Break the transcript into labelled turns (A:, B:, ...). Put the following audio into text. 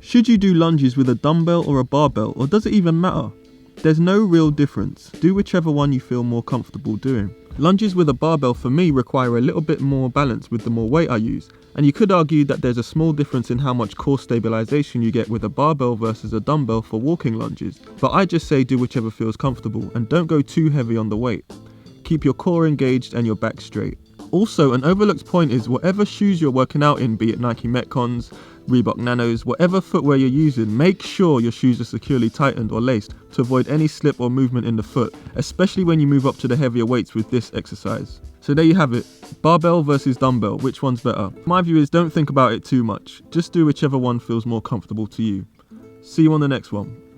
A: Should you do lunges with a dumbbell or a barbell, or does it even matter? There's no real difference. Do whichever one you feel more comfortable doing. Lunges with a barbell for me require a little bit more balance with the more weight I use, and you could argue that there's a small difference in how much core stabilization you get with a barbell versus a dumbbell for walking lunges, but I just say do whichever feels comfortable and don't go too heavy on the weight. Keep your core engaged and your back straight. Also, an overlooked point is whatever shoes you're working out in, be it Nike Metcons, Reebok Nanos, whatever footwear you're using, make sure your shoes are securely tightened or laced to avoid any slip or movement in the foot, especially when you move up to the heavier weights with this exercise. So there you have it, barbell versus dumbbell, which one's better? My view is don't think about it too much, just do whichever one feels more comfortable to you. See you on the next one.